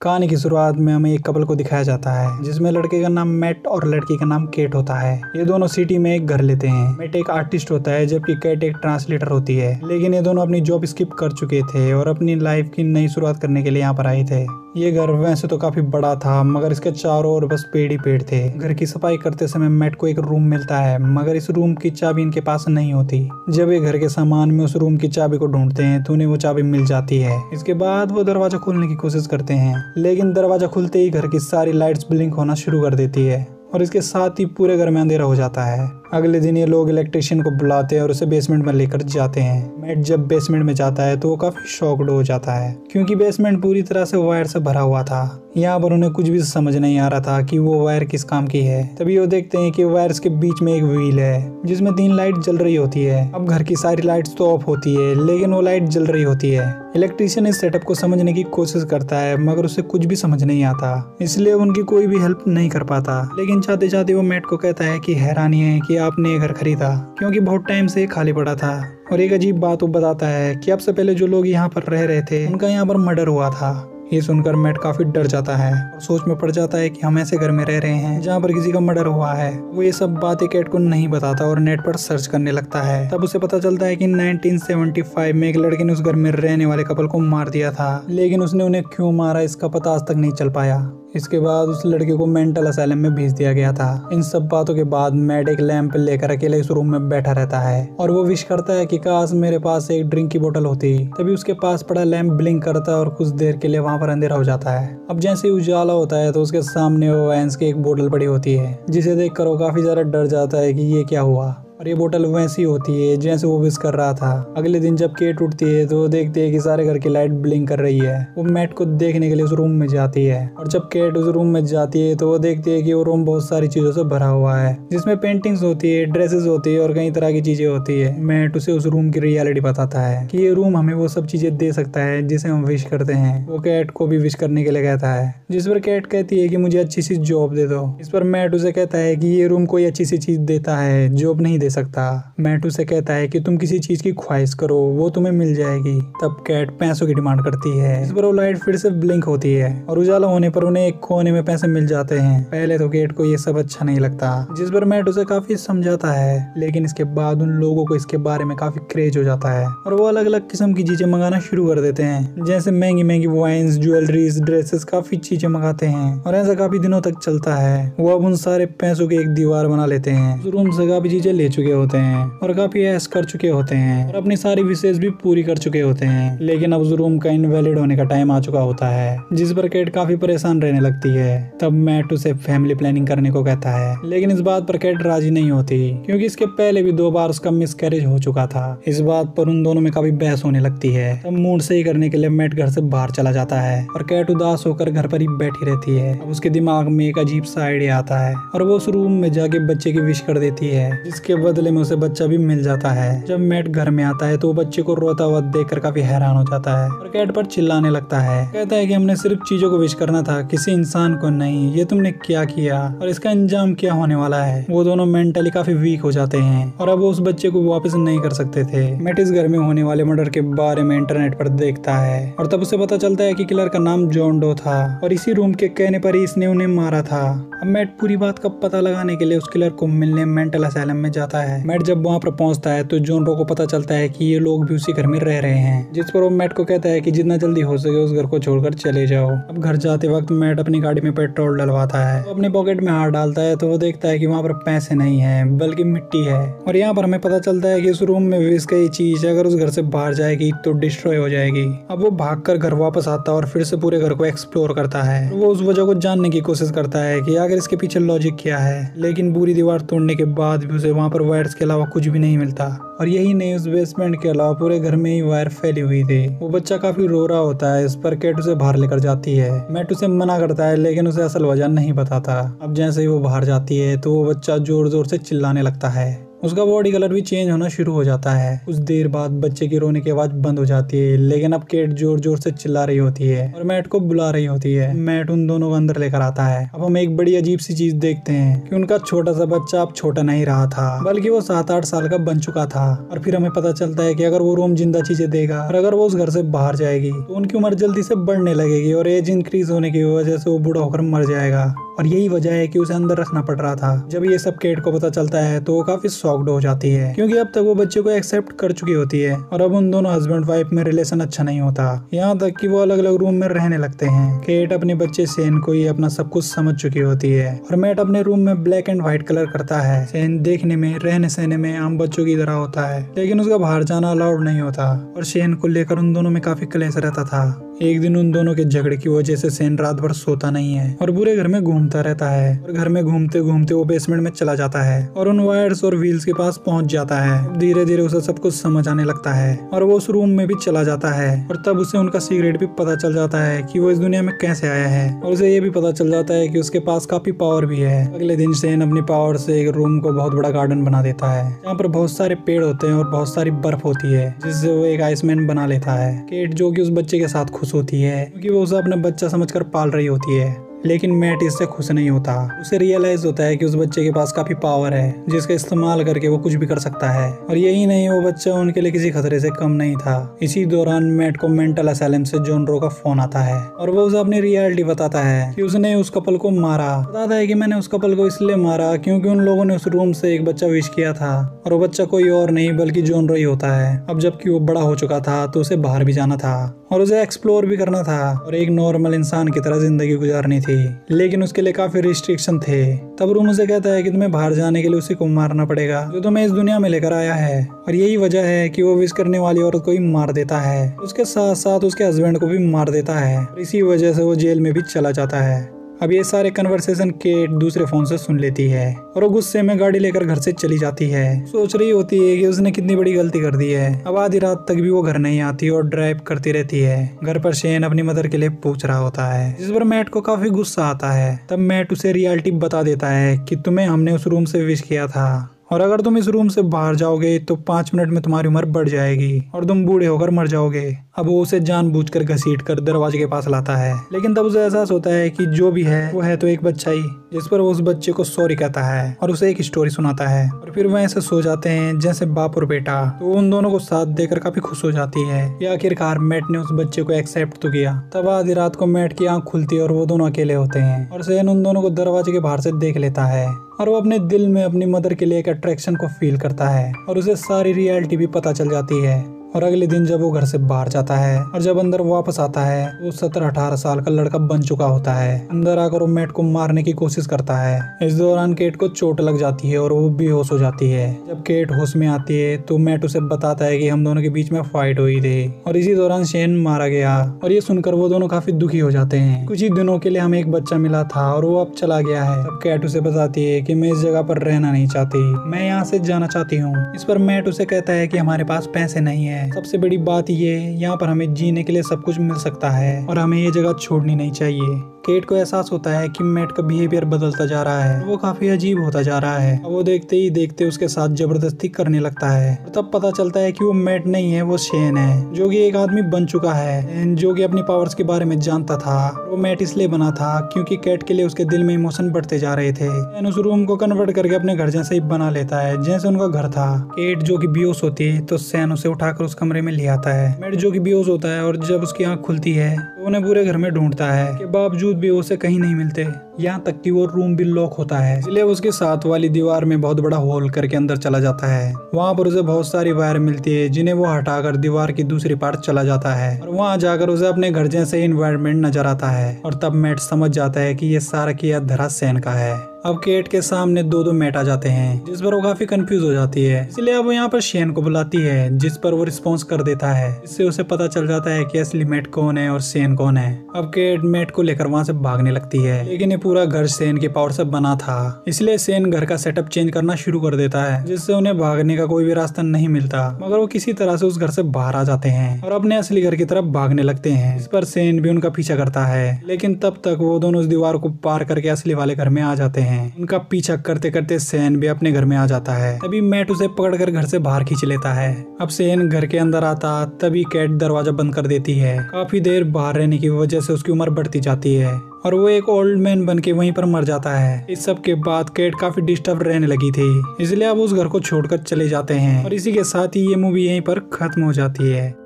कहानी की शुरुआत में हमें एक कपल को दिखाया जाता है जिसमें लड़के का नाम मैट और लड़की का नाम केट होता है। ये दोनों सिटी में एक घर लेते हैं। मैट एक आर्टिस्ट होता है जबकि केट एक ट्रांसलेटर होती है, लेकिन ये दोनों अपनी जॉब स्किप कर चुके थे और अपनी लाइफ की नई शुरुआत करने के लिए यहाँ पर आए थे। ये घर वैसे तो काफी बड़ा था मगर इसके चारों ओर बस पेड़ ही पेड़ थे। घर की सफाई करते समय मैट को एक रूम मिलता है मगर इस रूम की चाबी इनके पास नहीं होती। जब ये घर के सामान में उस रूम की चाबी को ढूंढते हैं तो उन्हें वो चाबी मिल जाती है। इसके बाद वो दरवाजा खोलने की कोशिश करते हैं, लेकिन दरवाजा खुलते ही घर की सारी लाइट्स ब्लिंक होना शुरू कर देती है और इसके साथ ही पूरे घर में अंधेरा हो जाता है। अगले दिन ये लोग इलेक्ट्रिशियन को बुलाते हैं और उसे बेसमेंट में लेकर जाते हैं। मैट जब बेसमेंट में जाता है तो वो काफी शॉक्ड हो जाता है क्योंकि बेसमेंट पूरी तरह से वायर से भरा हुआ था। यहाँ पर उन्हें कुछ भी समझ नहीं आ रहा था कि वो वायर किस काम की है। तभी वो देखते हैं कि वायर्स के बीच में एक व्हील है जिसमें 3 लाइट जल रही होती है। अब घर की सारी लाइट्स तो ऑफ होती है लेकिन वो लाइट जल रही होती है। इलेक्ट्रिशियन इस सेटअप को समझने की कोशिश करता है मगर उसे कुछ भी समझ नहीं आता, इसलिए उनकी कोई भी हेल्प नहीं कर पाता। लेकिन चाहते चाहते वो मैट को कहता है कि हैरानी है कि आपने ये घर खरीदा क्योंकि बहुत टाइम से खाली पड़ा था। और एक अजीब बात वो बताता है कि अब से पहले जो लोग यहाँ पर रह रहे थे उनका यहाँ पर मर्डर हुआ था। ये सुनकर मैट काफी डर जाता है और सोच में पड़ जाता है कि हम ऐसे घर में रह रहे हैं जहाँ पर किसी का मर्डर हुआ है। वो ये सब बातें केट को नहीं बताता और नेट पर सर्च करने लगता है। तब उसे पता चलता है कि 1975 में एक लड़के ने उस घर में रहने वाले कपल को मार दिया था, लेकिन उसने उन्हें क्यों मारा इसका पता आज तक नहीं चल पाया। इसके बाद उस लड़के को मेंटल असाइलम में भेज दिया गया था। इन सब बातों के बाद मैट एक लैंप लेकर अकेले इस रूम में बैठा रहता है और वो विश करता है कि काश मेरे पास एक ड्रिंक की बोतल होती। तभी उसके पास पड़ा लैंप ब्लिंक करता है और कुछ देर के लिए वहाँ पर अंधेरा हो जाता है। अब जैसे ही उजाला होता है तो उसके सामने वो वाइन्स की एक बोतल पड़ी होती है जिसे देखकर वो काफी ज्यादा डर जाता है कि ये क्या हुआ। और ये बोतल वैसी होती है जैसे वो विश कर रहा था। अगले दिन जब केट उठती है तो वो देखती है कि सारे घर की लाइट ब्लिंक कर रही है। वो मैट को देखने के लिए उस रूम में जाती है और जब केट उस रूम में जाती है तो वो देखती है कि वो रूम बहुत सारी चीजों से भरा हुआ है जिसमें पेंटिंग्स होती है, ड्रेसेस होती है और कई तरह की चीजें होती है। मैट उसे उस रूम की रियलिटी बताता है कि ये रूम हमें वो सब चीजें दे सकता है जिसे हम विश करते हैं। वो केट को भी विश करने के लिए कहता है, जिस पर केट कहती है कि मुझे अच्छी सी जॉब दे दो। इस पर मैट उसे कहता है कि ये रूम कोई अच्छी सी चीज देता है, जॉब नहीं दे सकता। मैट उसे कहता है कि तुम किसी चीज की ख्वाहिश करो वो तुम्हें मिल जाएगी। तब कैट पैसों की डिमांड करती है। इस पर वो लाइट फिर से ब्लिंक होती है और उजाला होने पर उन्हें एक कोने में पैसे मिल जाते हैं। पहले तो केट को ये सब अच्छा नहीं लगता, जिस पर मैट उसे काफी समझाता है, लेकिन इसके बाद उन लोगों को इसके बारे में काफी क्रेज हो जाता है और वो अलग अलग किस्म की चीजें मंगाना शुरू कर देते हैं, जैसे महंगी महंगी वाइन्स, ज्वेलरीज, ड्रेसेस, काफी चीजें मंगाते हैं। और ऐसा काफी दिनों तक चलता है। वो अब उन सारे पैसों की एक दीवार बना लेते हैं। उस रूम से काफी चीजें ले चुके होते हैं और काफी ऐश कर चुके होते हैं और अपनी सारी विशेष भी पूरी कर चुके होते हैं। लेकिन अब उस रूम का इनवैलिड होने का टाइम आ चुका होता है, जिस पर केट काफी परेशान रहने लगती है। तब मैट उसे फैमिली प्लानिंग करने को कहता है, लेकिन इस बात पर केट राजी नहीं होती क्योंकि इसके पहले भी 2 बार उसका मिसकैरेज हो चुका था। इस बात पर उन दोनों में काफी बहस होने लगती है। तब मूड सही करने के लिए मैट घर से बाहर चला जाता है और केट उदास होकर घर पर ही बैठी रहती है। अब उसके दिमाग में एक अजीब सा आइडिया आता है और वो उस रूम में जाके बच्चे की विश कर देती है, जिसके बदले में उसे बच्चा भी मिल जाता है। जब मैट घर में आता है तो वो बच्चे को रोता हुआ देखकर काफी हैरान हो जाता है और कैट पर चिल्लाने लगता है। कहता है कि हमने सिर्फ चीजों को विश करना था, किसी इंसान को नहीं। ये तुमने क्या किया और इसका अंजाम क्या होने वाला है। वो दोनों मेंटली काफी वीक हो जाते हैं और अब वो उस बच्चे को वापस नहीं कर सकते थे। मैट इस घर में होने वाले मर्डर के बारे में इंटरनेट पर देखता है और तब उसे पता चलता है कि किलर का नाम जॉन डो था और इसी रूम के कहने पर ही इसने उन्हें मारा था। अब मैट पूरी बात का पता लगाने के लिए उस किलर को मिलने मेंटल असाइलम में जाता है। मैट जब वहाँ पर पहुंचता है तो जॉन डो को पता चलता है कि ये लोग भी उसी घर में रह रहे हैं, जिस पर वो मैट को कहता है कि जितना जल्दी हो सके उस घर को छोड़कर चले जाओ। अब घर जाते वक्त मैट अपनी गाड़ी में पेट्रोल डलवाता है। वो अपने पॉकेट में हाथ डालता है तो वो देखता है कि वहाँ पर पैसे नहीं है बल्कि मिट्टी है। और यहाँ पर हमें पता चलता है कि इस रूम में विश गई चीज अगर उस घर से बाहर जाएगी तो डिस्ट्रॉय हो जाएगी। अब वो भागकर घर वापस आता है और फिर से पूरे घर को एक्सप्लोर करता है। वो उस वजह को जानने की कोशिश करता है कि आखिर इसके पीछे लॉजिक क्या है, लेकिन पूरी दीवार तोड़ने के बाद भी उसे वहाँ पर वायर्स के अलावा कुछ भी नहीं मिलता। और यही नहीं, उस बेसमेंट के अलावा पूरे घर में ही वायर फैली हुई थी। वो बच्चा काफी रो रहा होता है। इस पर केट उसे बाहर लेकर जाती है। मैट उसे मना करता है लेकिन उसे असल वजह नहीं बताता। अब जैसे ही वो बाहर जाती है तो वो बच्चा जोर जोर से चिल्लाने लगता है उसका बॉडी कलर भी चेंज होना शुरू हो जाता है। कुछ देर बाद बच्चे की रोने की आवाज बंद हो जाती है, लेकिन अब केट जोर जोर से चिल्ला रही होती है और मैट को बुला रही होती है। मैट उन दोनों को अंदर लेकर आता है। अब हम एक बड़ी अजीब सी चीज देखते हैं कि उनका छोटा सा बच्चा अब छोटा नहीं रहा था, बल्कि वो 7-8 साल का बन चुका था। और फिर हमें पता चलता है कि अगर वो रूम जिंदा चीजें देगा और अगर वो उस घर से बाहर जाएगी तो उनकी उम्र जल्दी से बढ़ने लगेगी और एज इंक्रीज होने की वजह से वो बूढ़ा होकर मर जाएगा। और यही वजह है कि उसे अंदर रखना पड़ रहा था। जब ये सब केट को पता चलता है तो वो काफी शॉक्ड हो जाती है, क्योंकि अब तक वो बच्चे को एक्सेप्ट कर चुकी होती है और अब उन दोनों हस्बैंड वाइफ में रिलेशन अच्छा नहीं होता, यहाँ तक कि वो अलग अलग रूम में रहने लगते हैं। केट अपने बच्चे सेन को ही अपना सब कुछ समझ चुकी होती है और मैट अपने रूम में ब्लैक एंड व्हाइट कलर करता है। सेन देखने में रहने सहने में आम बच्चों की तरह होता है, लेकिन उसका बाहर जाना अलाउड नहीं होता और सेन को लेकर उन दोनों में काफी क्लेश रहता था। एक दिन उन दोनों के झगड़े की वजह से सेन रात भर सोता नहीं है और पूरे घर में घूमता रहता है और घर में घूमते घूमते वो बेसमेंट में चला जाता है और उन वायर्स और व्हील्स के पास पहुंच जाता है। धीरे धीरे उसे सब कुछ समझ आने लगता है और वो उस रूम में भी चला जाता है और तब उसे उनका सीक्रेट भी पता चल जाता है कि वो इस दुनिया में कैसे आया है और उसे ये भी पता चल जाता है कि उसके पास काफी पावर भी है। अगले दिन सेन अपनी पावर से एक रूम को बहुत बड़ा गार्डन बना देता है, जहाँ पर बहुत सारे पेड़ होते हैं और बहुत सारी बर्फ होती है, जिससे वो एक आइसमैन बना लेता है। केट जो कि उस बच्चे के साथ खुश होती है, क्योंकि वो उसे अपना बच्चा समझकर पाल रही होती है। लेकिन मैट इससे खुश नहीं होता। उसे रियलाइज होता है कि उस बच्चे के पास काफी पावर है, जिसका इस्तेमाल करके वो कुछ भी कर सकता है। और यही नहीं, वो बच्चा उनके लिए किसी खतरे से कम नहीं था। इसी दौरान मैट को मेंटल असाइलम से जॉन रो का फोन आता है और वो उसे अपनी रियलिटी बताता है कि उसने उस कपल को मारा। बताता है कि मैंने उस कपल को इसलिए मारा क्योंकि उन लोगों ने उस रूम से एक बच्चा विश किया था और वो बच्चा कोई और नहीं बल्कि जॉन रो ही होता है। अब जबकि वो बड़ा हो चुका था तो उसे बाहर भी जाना था और उसे एक्सप्लोर भी करना था और एक नॉर्मल इंसान की तरह जिंदगी गुजारनी थी, लेकिन उसके लिए काफी रिस्ट्रिक्शन थे। तब रूम उसे कहता है कि तुम्हें बाहर जाने के लिए उसी को मारना पड़ेगा जो तुम्हें इस दुनिया में लेकर आया है, और यही वजह है कि वो विश करने वाली औरत को ही मार देता है, उसके साथ साथ उसके हस्बैंड को भी मार देता है और इसी वजह से वो जेल में भी चला जाता है। अब ये सारे कन्वर्सेशन केट दूसरे फोन से सुन लेती है और वो गुस्से में गाड़ी लेकर घर से चली जाती है। सोच रही होती है कि उसने कितनी बड़ी गलती कर दी है। अब आधी रात तक भी वो घर नहीं आती और ड्राइव करती रहती है। घर पर शेन अपनी मदर के लिए पूछ रहा होता है, जिस पर मैट को काफी गुस्सा आता है। तब मैट उसे रियलिटी बता देता है कि तुम्हें हमने उस रूम से विश किया था और अगर तुम इस रूम से बाहर जाओगे तो 5 मिनट में तुम्हारी उम्र बढ़ जाएगी और तुम बूढ़े होकर मर जाओगे। अब वो उसे जानबूझकर घसीटकर दरवाजे के पास लाता है, लेकिन तब उसे एहसास होता है कि जो भी है वो है तो एक बच्चा ही, जिस पर वो उस बच्चे को सॉरी कहता है और उसे एक स्टोरी सुनाता है और फिर वो ऐसे सो जाते हैं जैसे बाप और बेटा। तो उन दोनों को साथ देकर काफी खुश हो जाती है कि आखिरकार मैट ने उस बच्चे को एक्सेप्ट तो किया। तब आधी रात को मैट की आंख खुलती है और वो दोनों अकेले होते हैं और सेन उन दोनों को दरवाजे के बाहर से देख लेता है और वो अपने दिल में अपनी मदर के लिए एक अट्रैक्शन को फील करता है और उसे सारी रियलिटी भी पता चल जाती है। और अगले दिन जब वो घर से बाहर जाता है और जब अंदर वापस आता है वो 17-18 साल का लड़का बन चुका होता है। अंदर आकर वो मैट को मारने की कोशिश करता है। इस दौरान केट को चोट लग जाती है और वो बेहोश हो जाती है। जब केट होश में आती है तो मैट उसे बताता है कि हम दोनों के बीच में फाइट हुई थी और इसी दौरान शेन मारा गया। और ये सुनकर वो दोनों काफी दुखी हो जाते हैं। कुछ ही दिनों के लिए हमें एक बच्चा मिला था और वो अब चला गया है। तब केट उसे बताती है कि मैं इस जगह पर रहना नहीं चाहती, मैं यहाँ से जाना चाहती हूँ। इस पर मैट उसे कहता है कि हमारे पास पैसे नहीं है, सबसे बड़ी बात ये यहाँ पर हमें जीने के लिए सब कुछ मिल सकता है और हमें ये जगह छोड़नी नहीं चाहिए। केट को एहसास होता है कि मैट का बिहेवियर बदलता जा रहा है, वो काफी अजीब होता जा रहा है। अब वो देखते ही देखते उसके साथ जबरदस्ती करने लगता है और तब पता चलता है कि वो मैट नहीं है, वो शेन है, जो कि एक आदमी बन चुका है, जो कि अपनी पावर्स के बारे में जानता था। वो मैट इसलिए बना था क्योंकि केट के लिए उसके दिल में इमोशन बढ़ते जा रहे थे। शेन उस रूम को कन्वर्ट करके अपने घर जैसे ही बना लेता है जैसे उनका घर था। केट जो कि बेहोश होती है तो शेन उसे उठाकर उस कमरे में ले आता है। मैट जो कि बेहोश होता है और जब उसकी आंख खुलती है तो उन्हें पूरे घर में ढूंढता है, के बावजूद भी उसे कहीं नहीं मिलते, यहाँ तक कि वो रूम भी लॉक होता है। इसलिए उसके साथ वाली दीवार में बहुत बड़ा होल करके अंदर चला जाता है। वहाँ पर उसे बहुत सारी वायर मिलती है जिन्हें वो हटाकर दीवार की दूसरी पार्ट चला जाता है और वहाँ जाकर उसे अपने घर जैसे इन्वायरमेंट नजर आता है। और तब मैट समझ जाता है कि ये सारा किया धरा शेन का है। अब केट के सामने 2 मैट आ जाते हैं, जिस पर वो काफी कंफ्यूज हो जाती है। इसलिए अब वो यहाँ पर शेन को बुलाती है, जिस पर वो रिस्पॉन्स कर देता है। इससे उसे पता चल जाता है कि असली मैट कौन है और शेन कौन है। अब केट मैट को लेकर वहाँ से भागने लगती है, लेकिन ये पूरा घर शेन के पावर से बना था। इसलिए शेन घर का सेटअप चेंज करना शुरू कर देता है, जिससे उन्हें भागने का कोई भी रास्ता नहीं मिलता। मगर वो किसी तरह से उस घर से बाहर आ जाते हैं और अपने असली घर की तरफ भागने लगते हैं। इस पर शेन भी उनका पीछा करता है, लेकिन तब तक वो दोनों उस दीवार को पार करके असली वाले घर में आ जाते हैं। हैं। उनका पीछा करते करते सेन भी अपने घर में आ जाता है। तभी मैट उसे पकड़कर घर से बाहर खींच लेता है। अब सेन घर के अंदर आता तभी कैट दरवाजा बंद कर देती है। काफी देर बाहर रहने की वजह से उसकी उम्र बढ़ती जाती है और वो एक ओल्ड मैन बन के वहीं पर मर जाता है। इस सब के बाद कैट काफी डिस्टर्ब रहने लगी थी, इसलिए अब उस घर को छोड़कर चले जाते हैं और इसी के साथ ही ये मूवी यहीं पर खत्म हो जाती है।